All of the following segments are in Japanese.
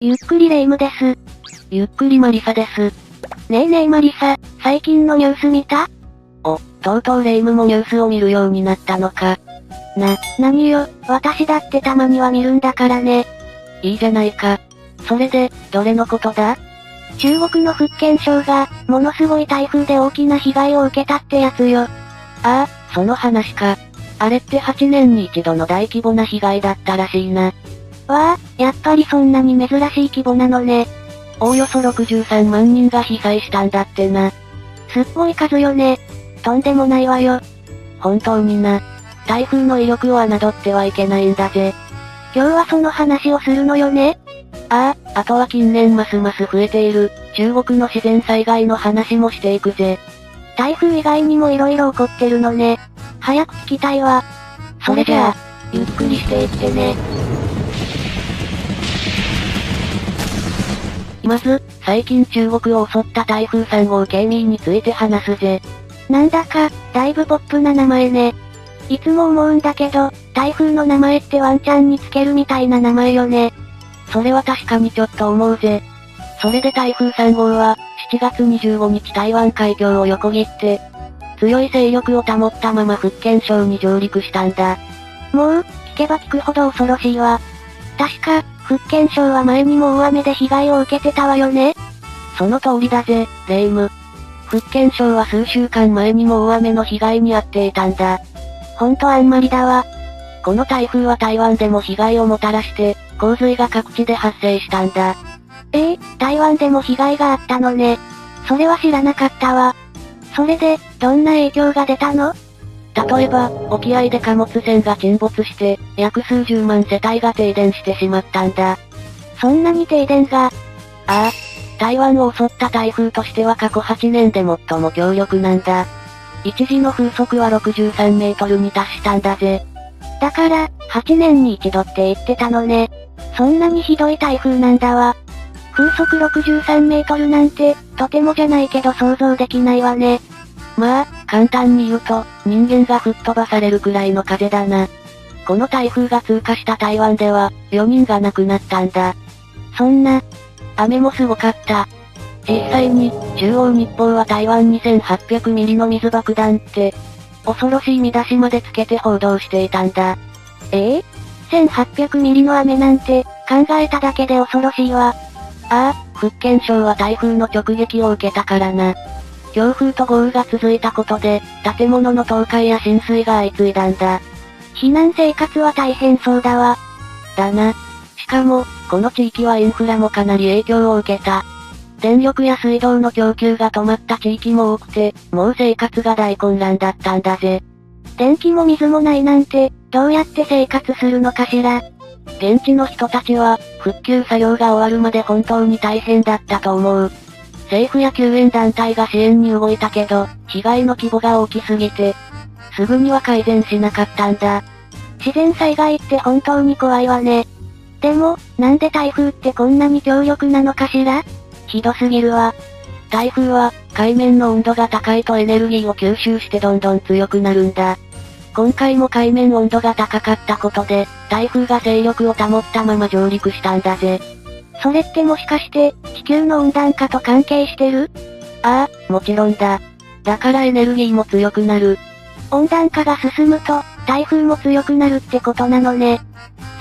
ゆっくりレ夢ムです。ゆっくりマリサです。ねえねえマリサ、最近のニュース見た？とうとうレ夢ムもニュースを見るようになったのか。何よ、私だってたまには見るんだからね。いいじゃないか。それで、どれのことだ？中国の福建省が、ものすごい台風で大きな被害を受けたってやつよ。ああ、その話か。あれって8年に一度の大規模な被害だったらしいな。わあ、やっぱりそんなに珍しい規模なのね。おおよそ63万人が被災したんだってな。すっごい数よね。とんでもないわよ。本当にな。台風の威力を侮ってはいけないんだぜ。今日はその話をするのよね。あとは近年ますます増えている、中国の自然災害の話もしていくぜ。台風以外にも色々起こってるのね。早く聞きたいわ。それじゃあ、ゆっくりしていってね。まず、最近中国を襲った台風3号ケイミーについて話すぜ。なんだか、だいぶポップな名前ね。いつも思うんだけど、台風の名前ってワンちゃんにつけるみたいな名前よね。それは確かにちょっと思うぜ。それで台風3号は、7月25日台湾海峡を横切って、強い勢力を保ったまま福建省に上陸したんだ。もう、聞けば聞くほど恐ろしいわ。確か、福建省は前にも大雨で被害を受けてたわよね。その通りだぜ、レ夢ム。福建省は数週間前にも大雨の被害に遭っていたんだ。ほんとあんまりだわ。この台風は台湾でも被害をもたらして、洪水が各地で発生したんだ。台湾でも被害があったのね。それは知らなかったわ。それで、どんな影響が出たの？例えば、沖合で貨物船が沈没して、約数十万世帯が停電してしまったんだ。そんなに停電が？台湾を襲った台風としては過去8年で最も強力なんだ。一時の風速は63メートルに達したんだぜ。だから、8年に一度って言ってたのね。そんなにひどい台風なんだわ。風速63メートルなんて、とてもじゃないけど想像できないわね。まあ、簡単に言うと、人間が吹っ飛ばされるくらいの風だな。この台風が通過した台湾では、4人が亡くなったんだ。そんな、雨もすごかった。実際に、中央日報は台湾2800ミリの水爆弾って、恐ろしい見出しまでつけて報道していたんだ。1800ミリの雨なんて、考えただけで恐ろしいわ。福建省は台風の直撃を受けたからな。強風と豪雨が続いたことで、建物の倒壊や浸水が相次いだんだ。避難生活は大変そうだわ。だな。しかも、この地域はインフラもかなり影響を受けた。電力や水道の供給が止まった地域も多くて、もう生活が大混乱だったんだぜ。電気も水もないなんて、どうやって生活するのかしら。現地の人たちは、復旧作業が終わるまで本当に大変だったと思う。政府や救援団体が支援に動いたけど、被害の規模が大きすぎて、すぐには改善しなかったんだ。自然災害って本当に怖いわね。でも、なんで台風ってこんなに強力なのかしら？ひどすぎるわ。台風は、海面の温度が高いとエネルギーを吸収してどんどん強くなるんだ。今回も海面温度が高かったことで、台風が勢力を保ったまま上陸したんだぜ。それってもしかして、地球の温暖化と関係してる？もちろんだ。だからエネルギーも強くなる。温暖化が進むと、台風も強くなるってことなのね。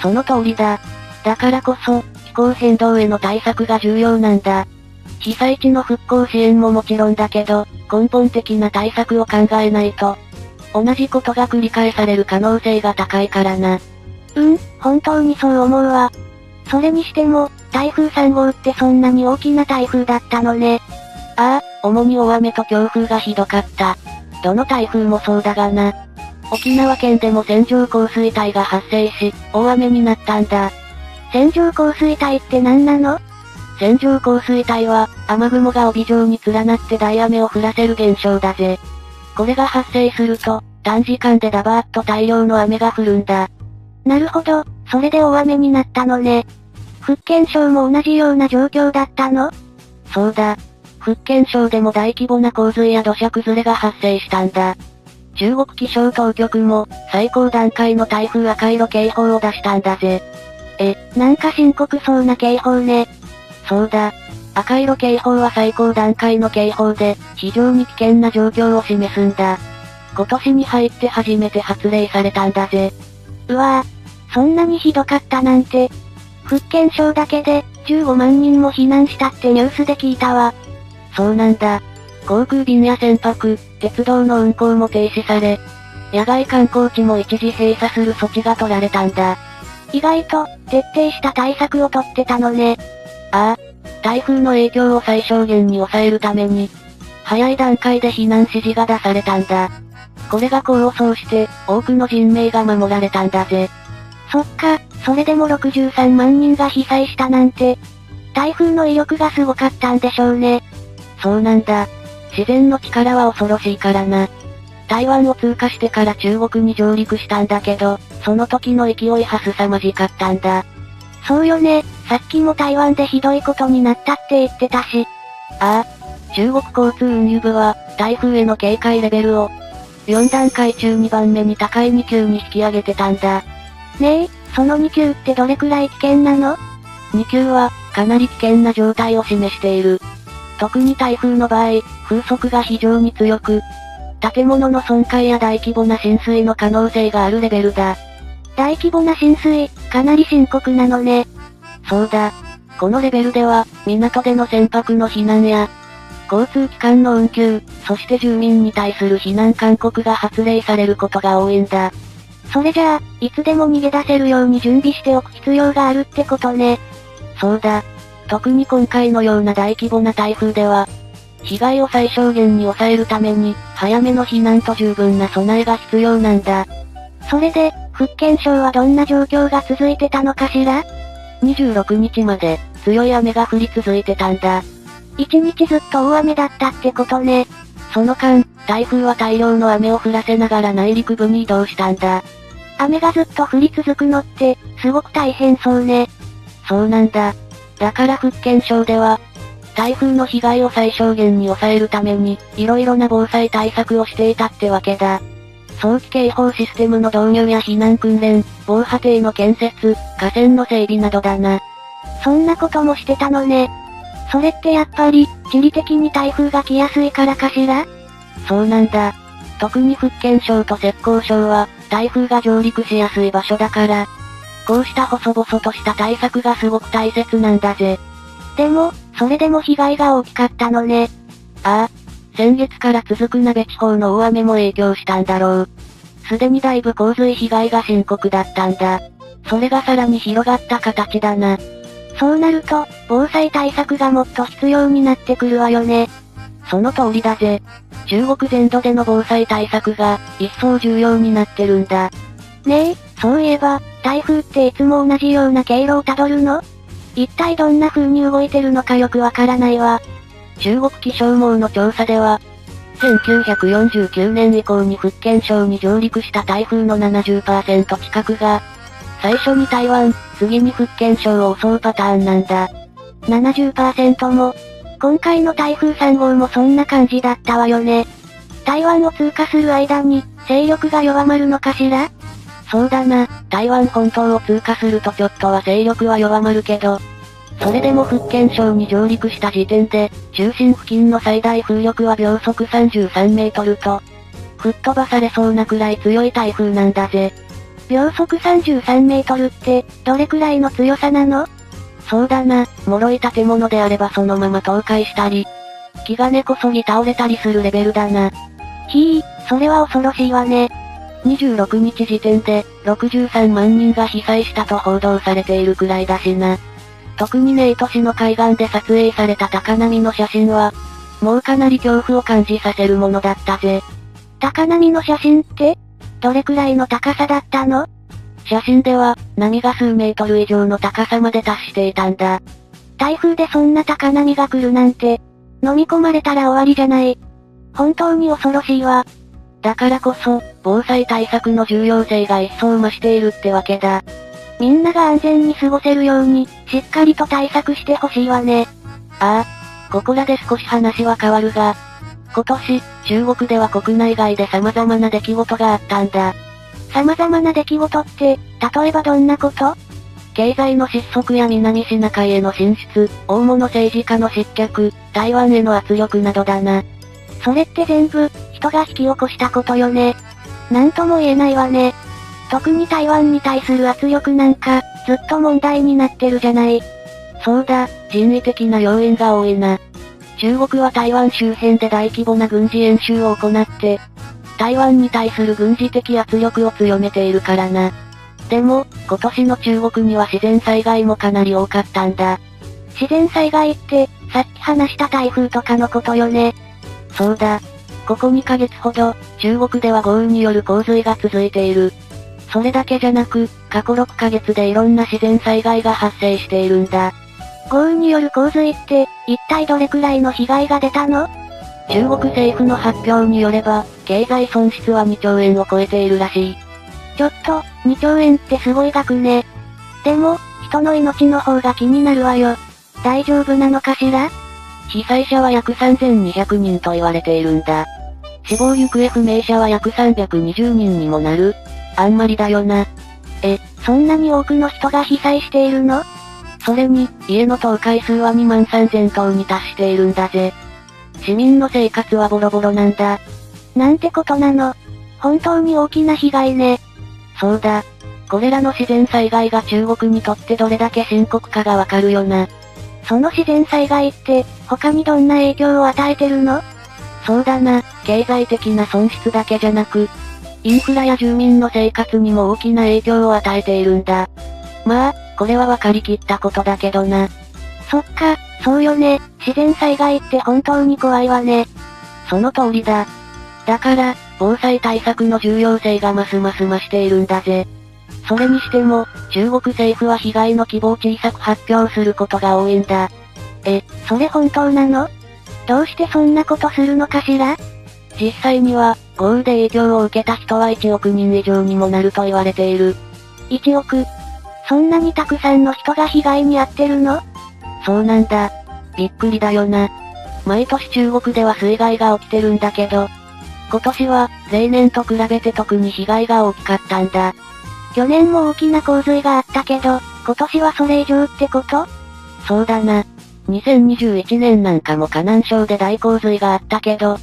その通りだ。だからこそ、気候変動への対策が重要なんだ。被災地の復興支援ももちろんだけど、根本的な対策を考えないと、同じことが繰り返される可能性が高いからな。本当にそう思うわ。それにしても、台風3号ってそんなに大きな台風だったのね。主に大雨と強風がひどかった。どの台風もそうだがな。沖縄県でも線状降水帯が発生し、大雨になったんだ。線状降水帯って何なの？線状降水帯は、雨雲が帯状に連なって大雨を降らせる現象だぜ。これが発生すると、短時間でダバーッと大量の雨が降るんだ。なるほど、それで大雨になったのね。福建省も同じような状況だったの？そうだ。福建省でも大規模な洪水や土砂崩れが発生したんだ。中国気象当局も、最高段階の台風赤色警報を出したんだぜ。なんか深刻そうな警報ね。そうだ。赤色警報は最高段階の警報で、非常に危険な状況を示すんだ。今年に入って初めて発令されたんだぜ。うわぁ、そんなにひどかったなんて。福建省だけで、15万人も避難したってニュースで聞いたわ。そうなんだ。航空便や船舶、鉄道の運行も停止され、野外観光地も一時閉鎖する措置が取られたんだ。意外と、徹底した対策をとってたのね。ああ、台風の影響を最小限に抑えるために、早い段階で避難指示が出されたんだ。これが功を奏して、多くの人命が守られたんだぜ。そっか、それでも63万人が被災したなんて、台風の威力がすごかったんでしょうね。そうなんだ。自然の力は恐ろしいからな。台湾を通過してから中国に上陸したんだけど、その時の勢いは凄まじかったんだ。そうよね、さっきも台湾でひどいことになったって言ってたし。ああ、中国交通運輸部は、台風への警戒レベルを、4段階中2番目に高い2級に引き上げてたんだ。ねえ、その2級ってどれくらい危険なの？ 2 級は、かなり危険な状態を示している。特に台風の場合、風速が非常に強く、建物の損壊や大規模な浸水の可能性があるレベルだ。大規模な浸水、かなり深刻なのね。そうだ。このレベルでは、港での船舶の避難や、交通機関の運休、そして住民に対する避難勧告が発令されることが多いんだ。それじゃあ、いつでも逃げ出せるように準備しておく必要があるってことね。そうだ。特に今回のような大規模な台風では、被害を最小限に抑えるために、早めの避難と十分な備えが必要なんだ。それで、福建省はどんな状況が続いてたのかしら？ 26日まで、強い雨が降り続いてたんだ。一日ずっと大雨だったってことね。その間、台風は大量の雨を降らせながら内陸部に移動したんだ。雨がずっと降り続くのって、すごく大変そうね。そうなんだ。だから福建省では、台風の被害を最小限に抑えるために、色々な防災対策をしていたってわけだ。早期警報システムの導入や避難訓練、防波堤の建設、河川の整備などだな。そんなこともしてたのね。それってやっぱり、地理的に台風が来やすいからかしら？そうなんだ。特に福建省と浙江省は、台風が上陸しやすい場所だから、こうした細々とした対策がすごく大切なんだぜ。でも、それでも被害が大きかったのね。ああ。先月から続く鍋地方の大雨も影響したんだろう。すでにだいぶ洪水被害が深刻だったんだ。それがさらに広がった形だな。そうなると、防災対策がもっと必要になってくるわよね。その通りだぜ。中国全土での防災対策が、一層重要になってるんだ。ねえ、そういえば、台風っていつも同じような経路をたどるの？一体どんな風に動いてるのかよくわからないわ。中国気象網の調査では、1949年以降に福建省に上陸した台風の 70% 近くが、最初に台湾、次に福建省を襲うパターンなんだ。70% も。今回の台風3号もそんな感じだったわよね。台湾を通過する間に、勢力が弱まるのかしら？そうだな、台湾本島を通過するとちょっとは勢力は弱まるけど、それでも福建省に上陸した時点で、中心付近の最大風力は秒速33メートルと、吹っ飛ばされそうなくらい強い台風なんだぜ。秒速33メートルって、どれくらいの強さなの？そうだな、脆い建物であればそのまま倒壊したり、木が根こそぎ倒れたりするレベルだな。それは恐ろしいわね。26日時点で、63万人が被災したと報道されているくらいだしな。特にネイト市の海岸で撮影された高波の写真は、もうかなり恐怖を感じさせるものだったぜ。高波の写真って？どれくらいの高さだったの？写真では、波が数メートル以上の高さまで達していたんだ。台風でそんな高波が来るなんて、飲み込まれたら終わりじゃない。本当に恐ろしいわ。だからこそ、防災対策の重要性が一層増しているってわけだ。みんなが安全に過ごせるように、しっかりと対策してほしいわね。ああ、ここらで少し話は変わるが、今年、中国では国内外で様々な出来事があったんだ。様々な出来事って、例えばどんなこと？経済の失速や南シナ海への進出、大物政治家の失脚、台湾への圧力などだな。それって全部、人が引き起こしたことよね。なんとも言えないわね。特に台湾に対する圧力なんか、ずっと問題になってるじゃない。そうだ、人為的な要因が多いな。中国は台湾周辺で大規模な軍事演習を行って、台湾に対する軍事的圧力を強めているからな。でも、今年の中国には自然災害もかなり多かったんだ。自然災害って、さっき話した台風とかのことよね。そうだ。ここ2ヶ月ほど、中国では豪雨による洪水が続いている。それだけじゃなく、過去6ヶ月でいろんな自然災害が発生しているんだ。豪雨による洪水って、一体どれくらいの被害が出たの？中国政府の発表によれば、経済損失は2兆円を超えているらしい。ちょっと、2兆円ってすごい額ね。でも、人の命の方が気になるわよ。大丈夫なのかしら？被災者は約3200人と言われているんだ。死亡行方不明者は約320人にもなる。あんまりだよな。そんなに多くの人が被災しているの？それに、家の倒壊数は2万3000棟に達しているんだぜ。市民の生活はボロボロなんだ。なんてことなの。本当に大きな被害ね。そうだ。これらの自然災害が中国にとってどれだけ深刻かがわかるよな。その自然災害って、他にどんな影響を与えてるの？そうだな、経済的な損失だけじゃなく、インフラや住民の生活にも大きな影響を与えているんだ。まあ、これは分かりきったことだけどな。そっか、そうよね。自然災害って本当に怖いわね。その通りだ。だから、防災対策の重要性がますます増しているんだぜ。それにしても、中国政府は被害の規模を小さく発表することが多いんだ。それ本当なの？どうしてそんなことするのかしら？実際には、豪雨で影響を受けた人は1億人以上にもなると言われている。1億？そんなにたくさんの人が被害に遭ってるの？そうなんだ。びっくりだよな。毎年中国では水害が起きてるんだけど、今年は、例年と比べて特に被害が大きかったんだ。去年も大きな洪水があったけど、今年はそれ以上ってこと？そうだな。2021年なんかも河南省で大洪水があったけど、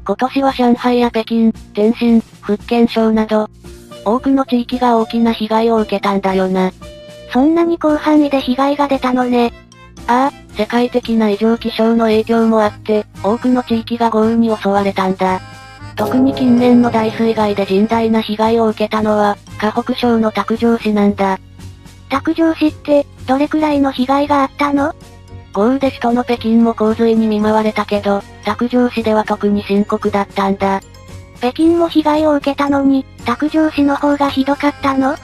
今年は上海や北京、天津、福建省など、多くの地域が大きな被害を受けたんだよな。そんなに広範囲で被害が出たのね。ああ、世界的な異常気象の影響もあって、多くの地域が豪雨に襲われたんだ。特に近年の大水害で甚大な被害を受けたのは、河北省の卓上市なんだ。卓上市って、どれくらいの被害があったの？豪雨で首都の北京も洪水に見舞われたけど、卓上市では特に深刻だったんだ。北京も被害を受けたのに、卓上市の方がひどかったの？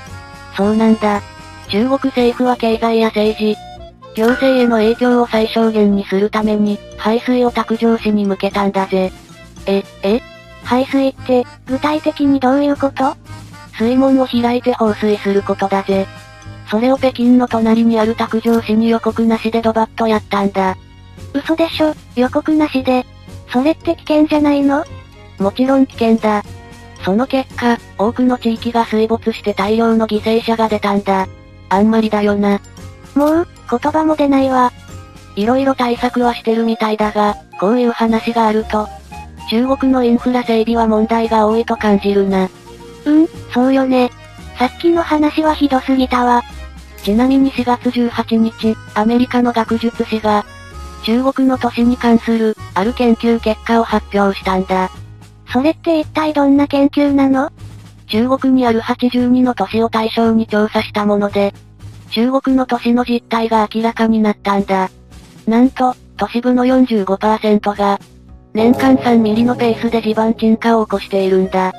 そうなんだ。中国政府は経済や政治、行政への影響を最小限にするために、排水を卓上市に向けたんだぜ。排水って、具体的にどういうこと？水門を開いて放水することだぜ。それを北京の隣にある卓上市に予告なしでドバッとやったんだ。嘘でしょ、予告なしで。それって危険じゃないの？もちろん危険だ。その結果、多くの地域が水没して大量の犠牲者が出たんだ。あんまりだよな。もう、言葉も出ないわ。いろいろ対策はしてるみたいだが、こういう話があると、中国のインフラ整備は問題が多いと感じるな。そうよね。さっきの話はひどすぎたわ。ちなみに4月18日、アメリカの学術誌が、中国の都市に関する、ある研究結果を発表したんだ。それって一体どんな研究なの？中国にある82の都市を対象に調査したもので、中国の都市の実態が明らかになったんだ。なんと、都市部の 45% が、年間3ミリのペースで地盤沈下を起こしているんだ。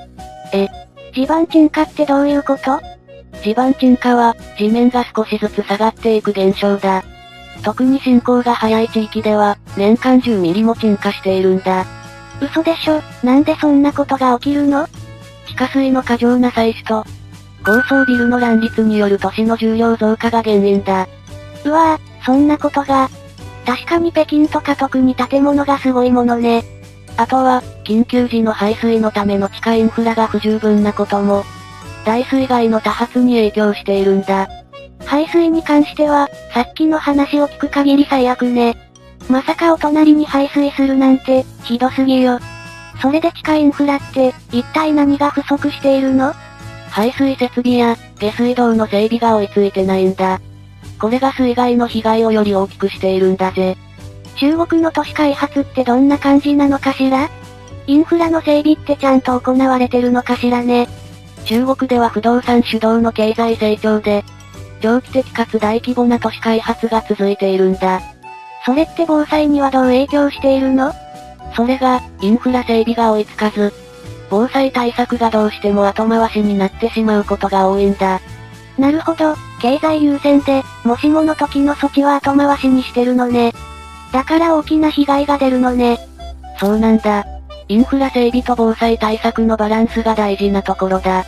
地盤沈下ってどういうこと？地盤沈下は、地面が少しずつ下がっていく現象だ。特に進行が早い地域では、年間10ミリも沈下しているんだ。嘘でしょ、なんでそんなことが起きるの？地下水の過剰な採取と、高層ビルの乱立による都市の重量増加が原因だ。うわぁ、そんなことが。確かに北京とか特に建物がすごいものね。あとは、緊急時の排水のための地下インフラが不十分なことも、大水害の多発に影響しているんだ。排水に関しては、さっきの話を聞く限り最悪ね。まさかお隣に排水するなんて、ひどすぎよ。それで地下インフラって、一体何が不足しているの？排水設備や、下水道の整備が追いついてないんだ。これが水害の被害をより大きくしているんだぜ。中国の都市開発ってどんな感じなのかしら？インフラの整備ってちゃんと行われてるのかしらね。中国では不動産主導の経済成長で、長期的かつ大規模な都市開発が続いているんだ。それって防災にはどう影響しているの？それが、インフラ整備が追いつかず、防災対策がどうしても後回しになってしまうことが多いんだ。なるほど、経済優先で、もしもの時の措置は後回しにしてるのね。だから大きな被害が出るのね。そうなんだ。インフラ整備と防災対策のバランスが大事なところだ。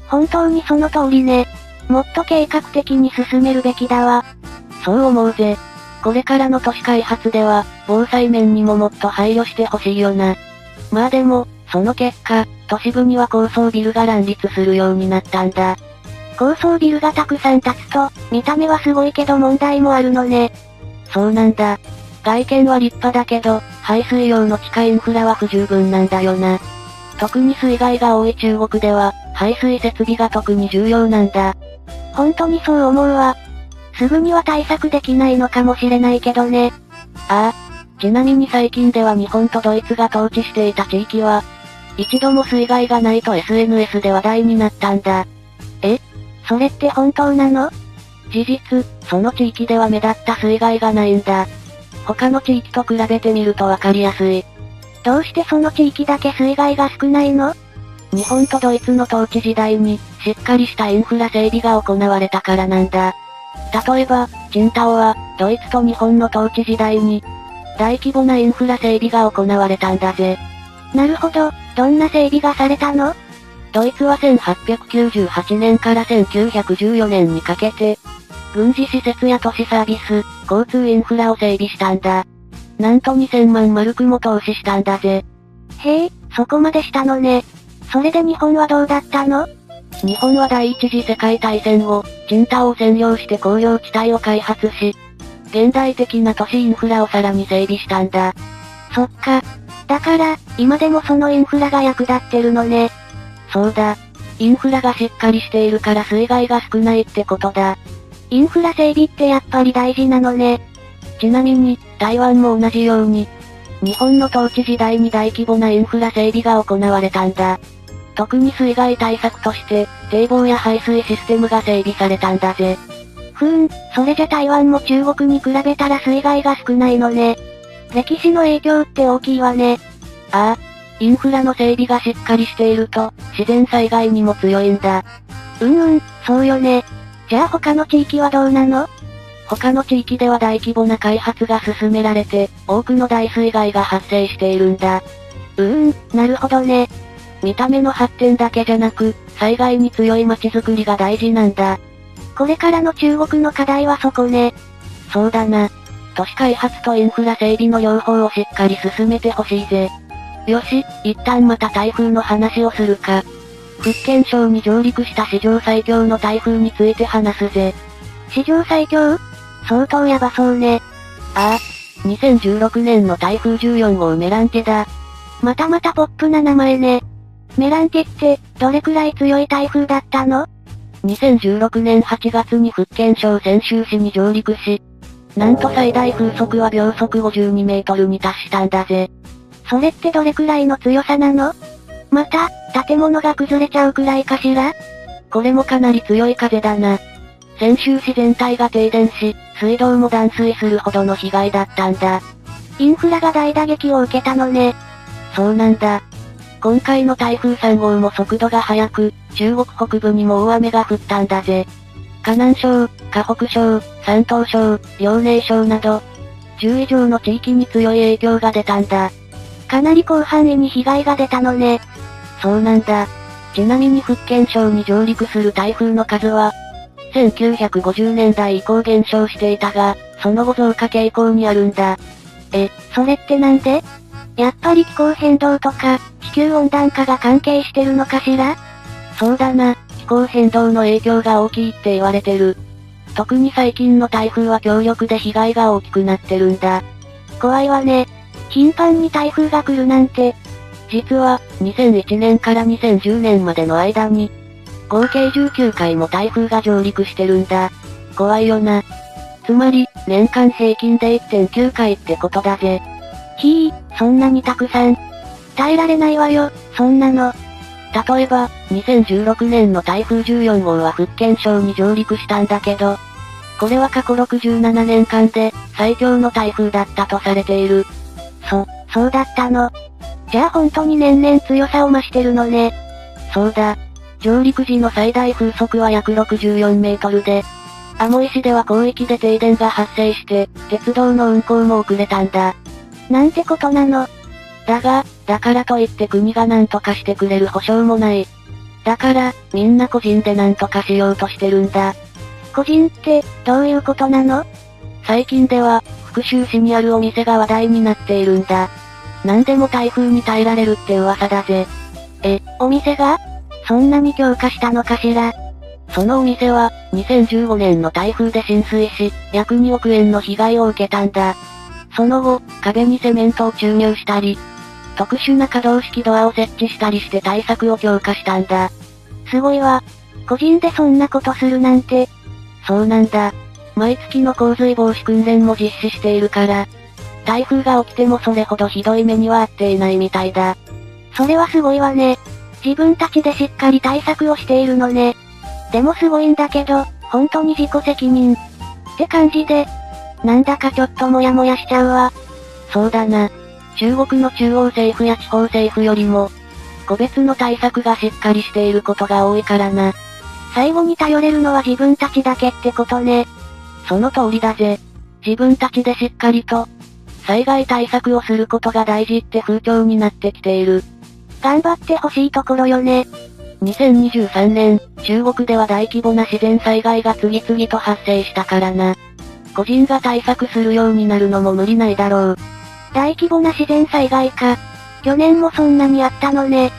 本当にその通りね。もっと計画的に進めるべきだわ。そう思うぜ。これからの都市開発では、防災面にももっと配慮してほしいよな。まあでも、その結果、都市部には高層ビルが乱立するようになったんだ。高層ビルがたくさん建つと、見た目はすごいけど問題もあるのね。そうなんだ。外見は立派だけど、排水用の地下インフラは不十分なんだよな。特に水害が多い中国では、排水設備が特に重要なんだ。本当にそう思うわ。すぐには対策できないのかもしれないけどね。ああ。ちなみに最近では日本とドイツが統治していた地域は、一度も水害がないと SNS で話題になったんだ。それって本当なの？事実、その地域では目立った水害がないんだ。他の地域と比べてみるとわかりやすい。どうしてその地域だけ水害が少ないの？日本とドイツの統治時代に、しっかりしたインフラ整備が行われたからなんだ。例えば、青島は、ドイツと日本の統治時代に、大規模なインフラ整備が行われたんだぜ。なるほど、どんな整備がされたの？ドイツは1898年から1914年にかけて、軍事施設や都市サービス、交通インフラを整備したんだ。なんと2000万マルクも投資したんだぜ。へえ、そこまでしたのね。それで日本はどうだったの？日本は第一次世界大戦後、青島を占領して工業地帯を開発し、現代的な都市インフラをさらに整備したんだ。そっか。だから、今でもそのインフラが役立ってるのね。そうだ。インフラがしっかりしているから水害が少ないってことだ。インフラ整備ってやっぱり大事なのね。ちなみに、台湾も同じように、日本の統治時代に大規模なインフラ整備が行われたんだ。特に水害対策として、堤防や排水システムが整備されたんだぜ。それじゃ台湾も中国に比べたら水害が少ないのね。歴史の影響って大きいわね。ああ。インフラの整備がしっかりしていると、自然災害にも強いんだ。そうよね。じゃあ他の地域はどうなの？他の地域では大規模な開発が進められて、多くの大水害が発生しているんだ。なるほどね。見た目の発展だけじゃなく、災害に強い街づくりが大事なんだ。これからの中国の課題はそこね。そうだな。都市開発とインフラ整備の両方をしっかり進めてほしいぜ。よし、一旦また台風の話をするか。福建省に上陸した史上最強の台風について話すぜ。史上最強？相当やばそうね。ああ、2016年の台風14号メランテだ。またまたポップな名前ね。メランテって、どれくらい強い台風だったの？ 2016年8月に福建省泉州市に上陸し、なんと最大風速は秒速52メートルに達したんだぜ。それってどれくらいの強さなの？また、建物が崩れちゃうくらいかしら？これもかなり強い風だな。泉州市全体が停電し、水道も断水するほどの被害だったんだ。インフラが大打撃を受けたのね。そうなんだ。今回の台風3号も速度が速く、中国北部にも大雨が降ったんだぜ。河南省、河北省、山東省、遼寧省など、10以上の地域に強い影響が出たんだ。かなり広範囲に被害が出たのね。そうなんだ。ちなみに福建省に上陸する台風の数は、1950年代以降減少していたが、その後増加傾向にあるんだ。それってなんで？やっぱり気候変動とか、地球温暖化が関係してるのかしら？そうだな、気候変動の影響が大きいって言われてる。特に最近の台風は強力で被害が大きくなってるんだ。怖いわね。頻繁に台風が来るなんて。実は、2001年から2010年までの間に、合計19回も台風が上陸してるんだ。怖いよな。つまり、年間平均で 1.9 回ってことだぜ。そんなにたくさん。耐えられないわよ、そんなの。例えば、2016年の台風14号は福建省に上陸したんだけど、これは過去67年間で、最強の台風だったとされている。そうだったの。じゃあ本当に年々強さを増してるのね。そうだ。上陸時の最大風速は約64メートルで、アモイ市では広域で停電が発生して、鉄道の運行も遅れたんだ。なんてことなの。だからといって国が何とかしてくれる保証もない。だから、みんな個人で何とかしようとしてるんだ。個人って、どういうことなの？最近では、福州市にあるお店が話題になっているんだ。何でも台風に耐えられるって噂だぜ。お店が？そんなに強化したのかしら。そのお店は、2015年の台風で浸水し、約2億円の被害を受けたんだ。その後、壁にセメントを注入したり、特殊な可動式ドアを設置したりして対策を強化したんだ。すごいわ。個人でそんなことするなんて。そうなんだ。毎月の洪水防止訓練も実施しているから、台風が起きてもそれほどひどい目には遭っていないみたいだ。それはすごいわね。自分たちでしっかり対策をしているのね。でもすごいんだけど、本当に自己責任。って感じで、なんだかちょっとモヤモヤしちゃうわ。そうだな。中国の中央政府や地方政府よりも、個別の対策がしっかりしていることが多いからな。最後に頼れるのは自分たちだけってことね。その通りだぜ。自分たちでしっかりと、災害対策をすることが大事って風潮になってきている。頑張ってほしいところよね。2023年、中国では大規模な自然災害が次々と発生したからな。個人が対策するようになるのも無理ないだろう。大規模な自然災害か。去年もそんなにあったのね。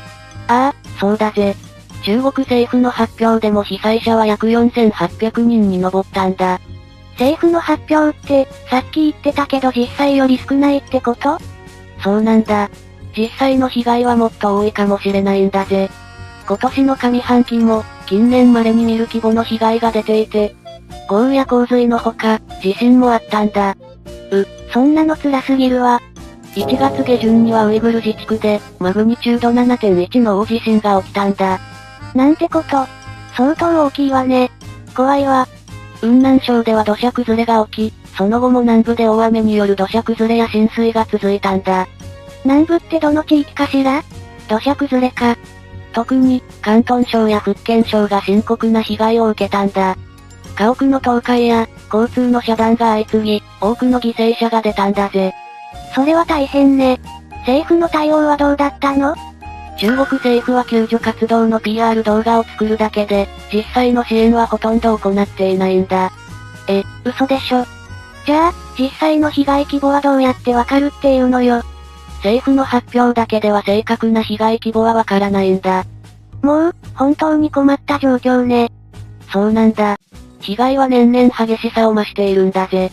ああ、そうだぜ。中国政府の発表でも被災者は約4800人に上ったんだ。政府の発表って、さっき言ってたけど実際より少ないってこと？そうなんだ。実際の被害はもっと多いかもしれないんだぜ。今年の上半期も、近年稀に見る規模の被害が出ていて、豪雨や洪水のほか、地震もあったんだ。そんなの辛すぎるわ。1月下旬にはウイグル自治区で、マグニチュード 7.1 の大地震が起きたんだ。なんてこと。相当大きいわね。怖いわ。雲南省では土砂崩れが起き、その後も南部で大雨による土砂崩れや浸水が続いたんだ。南部ってどの地域かしら？土砂崩れか。特に、広東省や福建省が深刻な被害を受けたんだ。家屋の倒壊や、交通の遮断が相次ぎ、多くの犠牲者が出たんだぜ。それは大変ね。政府の対応はどうだったの？中国政府は救助活動の PR 動画を作るだけで、実際の支援はほとんど行っていないんだ。嘘でしょ。じゃあ、実際の被害規模はどうやってわかるっていうのよ。政府の発表だけでは正確な被害規模はわからないんだ。もう、本当に困った状況ね。そうなんだ。被害は年々激しさを増しているんだぜ。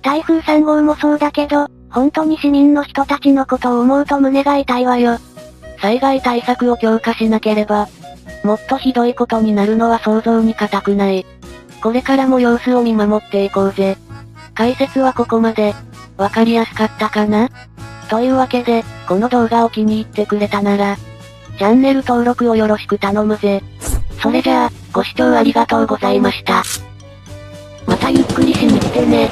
台風3号もそうだけど、本当に市民の人たちのことを思うと胸が痛いわよ。災害対策を強化しなければ、もっとひどいことになるのは想像に難くない。これからも様子を見守っていこうぜ。解説はここまで。わかりやすかったかな？というわけで、この動画を気に入ってくれたなら、チャンネル登録をよろしく頼むぜ。それじゃあ、ご視聴ありがとうございました。またゆっくりしに来てね。